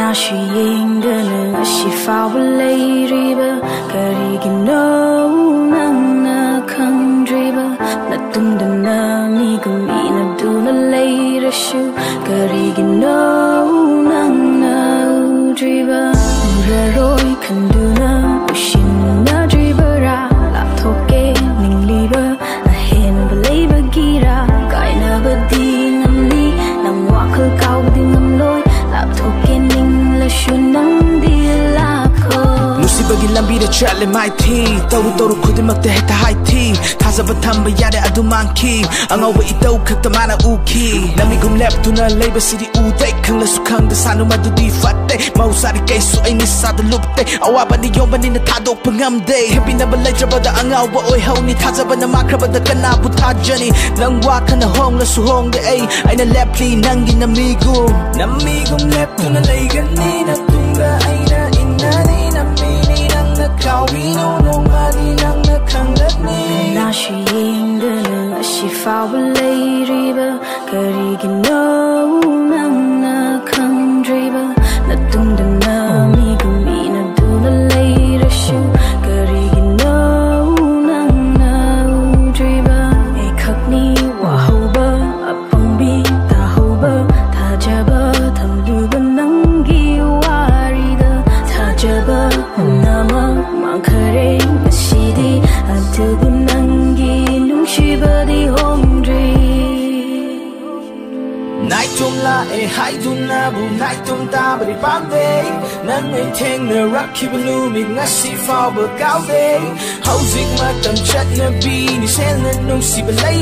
Kanashi yingana shifawa leiriba karigino nangna kangdriba natundana migumina duna leirashu karigino nangna udriba uraroi kanduna ushina dribara lapthoke ningliba ahenba leiba gira kaina badi namni nam wakal kaudi namloi lapthoke ningla shunang dilakho Nusibagi lambida chatle mai thi tawu toru khudimakta heta hai thi thazaba thamba yade adu manki angawa itau khakta mana uki namigum leptuna leiba siri udai khangla sukhang da sanu madudi fatte mausari kaisu aini sada lupte awaba ni yombani na thadok pangamde happy na balai jabada angawa oi hauni thazaba na makrabada kana bu thajani nangwa kana hongla su hongde ai aina lepli nangi namigum leptuna leigani na tunga aina inani namini nangna kawino nongani nangna khanglatni Nashi yingana shifawa leiriba karigino nangna kangdriba natundana migumina duna leirashu karigino nangna udriba ekakni wahoba apangbi tahoba thajaba thamluba nangi warida thajaba nama mankare masidi adubu nangi nungshibadi hongdri Naitum la e haiduna bu naitum ta bari pamde nang ai theng na rakhi blu mi ngasi fa ba kaude housing ma tam chat na bi ni sen na nung si balai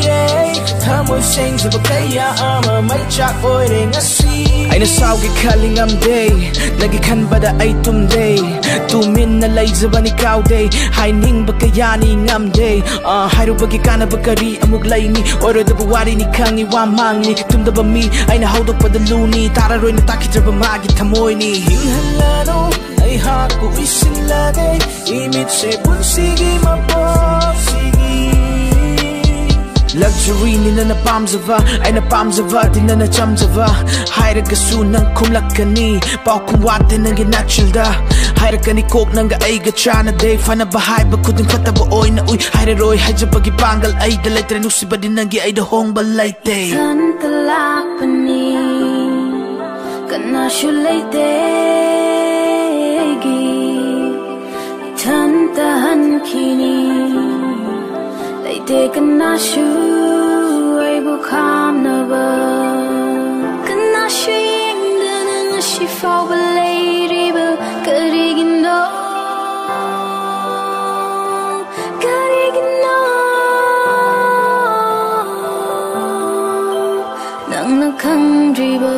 thamoi seng za ba kaya ama mai chak oi re ngasi ai na saw gi khaling am day nagi khan bada ai tum day tu min na lai za bani kaude hai ning ba kaya ni ngam day hairu ba gi kana ba kari amuk lai ni oro da ba wari ni khangi wa mang ni tum da ba mi ai na haudok pa da luni tara roi na takitraba magi thamoi ni hinhalano ai ha ku isilage imit se punsigi maposigi luxury ni na pamzava ai na pamzava din na chamzava hairaga su nang kumlakani pau kumwate nang ginachilda hairagani kok nang ai ga chana day fana bahai ba kudin fataba oi na ui haira roi hajabagi pangal ai da letre nusiba din nang ai da hong balaite Santalapani Kanashu leitegi Tantahan kini Leite kanashu ay bukam na ba Kanashu yingana nga shifaw balay ba Karigino Nang nakang driba